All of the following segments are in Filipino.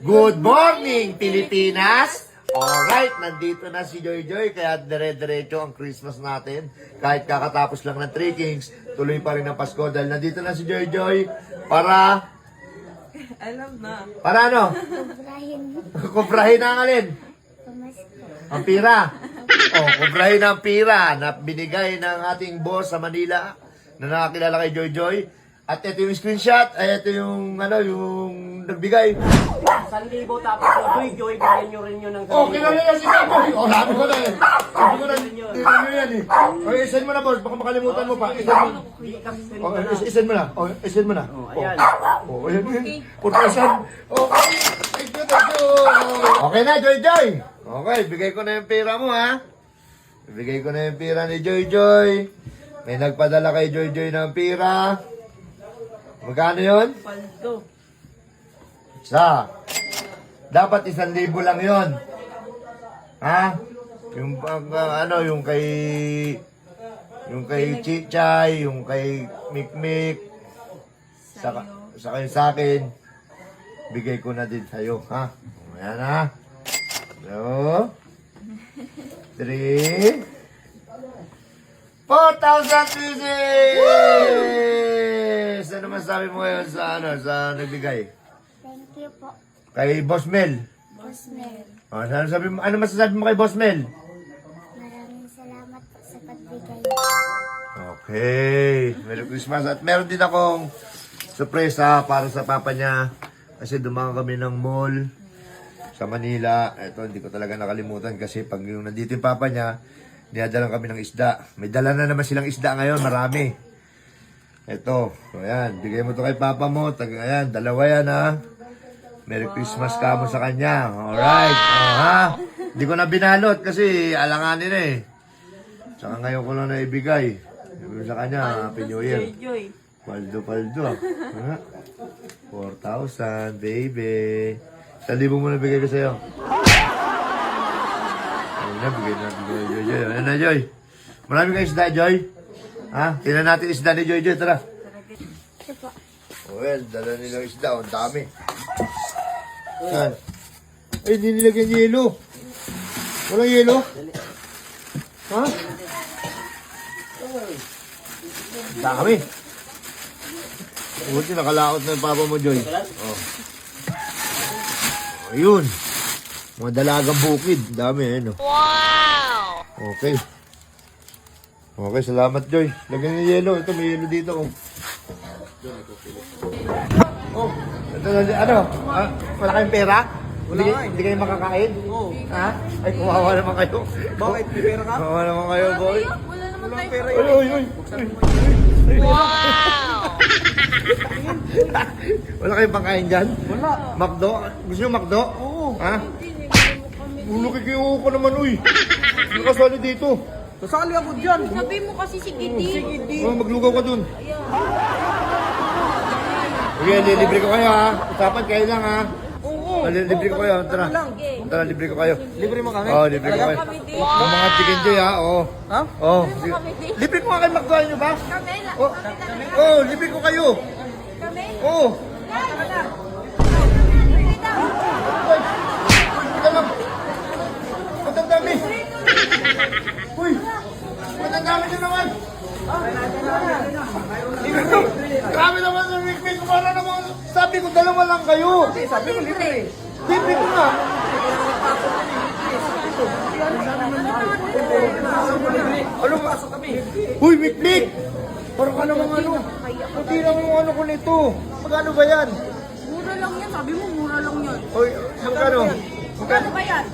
Good morning, Pilipinas! Alright, nandito na si Joy Joy, kaya dire-diretso ang Christmas natin. Kahit kakatapos lang ng Three Kings, tuloy pa rin ang Pasko dahil nandito na si Joy Joy para... Alam na. Para ano? Kubrahin ang alin? Ang pira. Oh, kubrahin ang pira na binigay ng ating boss sa Manila na nakakilala kay Joy Joy. At ito yung screenshot, ay ito yung ano, yung nagbigay. 1,000 tapos Joy, bigyan nyo rin yun ng 1,000. Oh, kilala niya si Boy. Oh, sabi ko na eh. Sabi ko na, tingnan nyo yan eh. Oh, isend mo na boss, baka makalimutan mo pa. Isend mo. Oh, isend mo na. Oh, isend mo na. Oh, ayan. Oh, ayan. 4,000. Okay. Thank you, thank you. Okay na, Joy Joy. Okay, bigay ko na yung pera mo ha. Bigay ko na yung pera ni Joy Joy. May nagpadala kay Joy Joy ng pera. Magkano yun? Paldo. Dapat 1,000 lang yun. Ha? Yung ano, yung kay Chichay, yung kay Mikmik, saka sa akin, bigay ko na din sa'yo, ha? Ayan ha. 2, 3, 4,000 pieces! Ano masabi mo ngayon sa nagbigay? Thank you po, Kay Boss Mel. Boss Mel. Ano masasabi mo kay Boss Mel? Maraming salamat po sa pagbigay. Okay. Merry Christmas. At meron din akong sorpresa para sa papa niya. Kasi dumaan kami ng mall sa Manila. Ito, hindi ko talaga nakalimutan kasi pag yung nandito yung papa niya, dinadalan kami ng isda. May dala na naman silang isda ngayon, marami. Ito, ayan, bigay mo to kay papa mo. Ayan, dalawa yan ha. Merry Christmas ka mo sa kanya. Alright, ha. Hindi ko na binalot kasi alanganin eh. Tsaka ngayon ko lang na ibigay. Ibigay sa kanya, Happy New Year. Joy. Paldo. Ha? 4,000, baby. 1,000 mo na bigay ko sa'yo. Bigay na, Joy. Ano na, Joy? Marami kayong isda, Joy? Ha? Tingnan natin isda ni Joy. Tara. Ito po. Well, dala nilang isda. Ang dami. Saan? Ay, hindi nilagyan yelo. Walang yelo? Ha? Dami. Buti nakalaot na yung papa mo, Joy. Oh. Ayun. Mga dalagang bukid. Dami, eh, no? Wow! Okay. Okay, salamat, Joy. Lagyan ng yelo. Ito, may yelo dito. Oh, ito, ano? Wala kayong pera? Hindi kayo makakain? Oo. Ha? Ay, kumawa naman kayo. Bakit? May pera ka? Kumawa naman kayo, boy. Wala naman tayong pera. Uy. Wala kayong pangkain dyan? Wala. Makdo? Gusto nyo makdo? Oo. Ha? Ulukay kayo ko naman, uy. Hindi ka kasali dito. Sasali ako dyan. Sabi mo kasi si Kitty. Sige, di. Oh, maglugaw ka dun. Okay, libre ko kayo ha. Usapan kayo lang ha. Oo. Libre ko kayo. Tara. Tara, libre ko kayo. Libre mo kami? Oo, libre ko kayo. Yung mga chicken joy ha. Oo. Ha? Oo. Libre ko nga kayo magkain nyo ba? Kami lang. Oo. Oo, libre ko kayo. Kami. Oo. Uy, ito lang. Ba't ang dami? Uy, ba't ang dami nyo naman? Grabe naman ng Rickman. Kumara naman. Sabi ko, dalawa lang kayo. Sabi ko libre. Libre ko nga. Ano ba? Uy, Mikmik! Parang ka naman ano. Puti lang yung ano ko nito. Magkano ba yan? Mura lang yan. Sabi mo, mura lang yan. Uy, magkano? Magkano ba yan?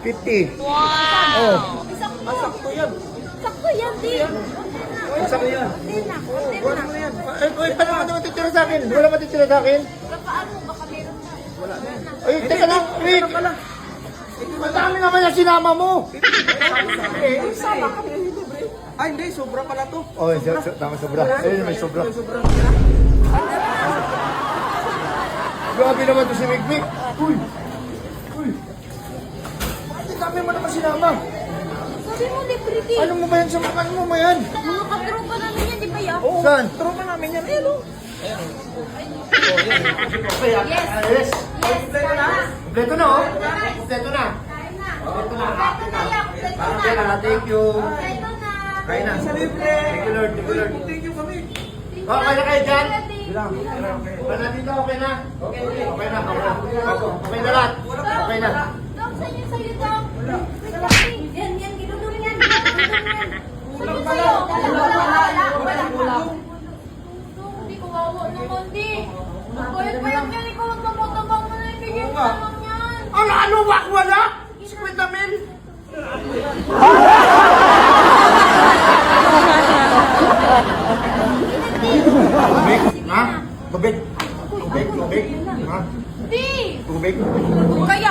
50. Oh. Sakto yan. Sakto yan, din. Sakto yan. Din na. Wala mo na yan. Ay, paano ka naman matitira sa akin? Wala matitira sa akin? Paano? Baka meron na. Wala na yan. Ay, teka lang, Rick! Madami naman yung sinama mo! Sama kami. Ay, hindi. Sobra pala to. Oh, tama sobra. Ayun, may sobra. Grabe naman to si Mikmik. Uy! Bakit dami mo naman sinama? Sabi mo, libre din. Ano mo ba yan sa mga ano mo ba yan? Mga katropa namin yan, di ba yan? Saan? Tropa namin yan. Ayun. Yes. Yes, tama. Kompleto na, oh. Kompleto na. Kompleto na. Thank you. Kain na. Sa libre. Thank you, Lord. Thank you, Lord. Thank you kami. Okay na kayo dyan? Bilang. Okay na dito, okay na? Okay na, okay na lahat. Okay na. Dong, sa'yo, Dong. Wait lang, eh. Yan, ginudong yan. Sa'yo. Dong, di ko wawa naman, di. Bayad pa yan, ikaw ang tabang-tabang mo na ibigay mo naman yan. Ano, wala? 50 mil. Ha? Tubig? Ha? Di! Tubig? Kayo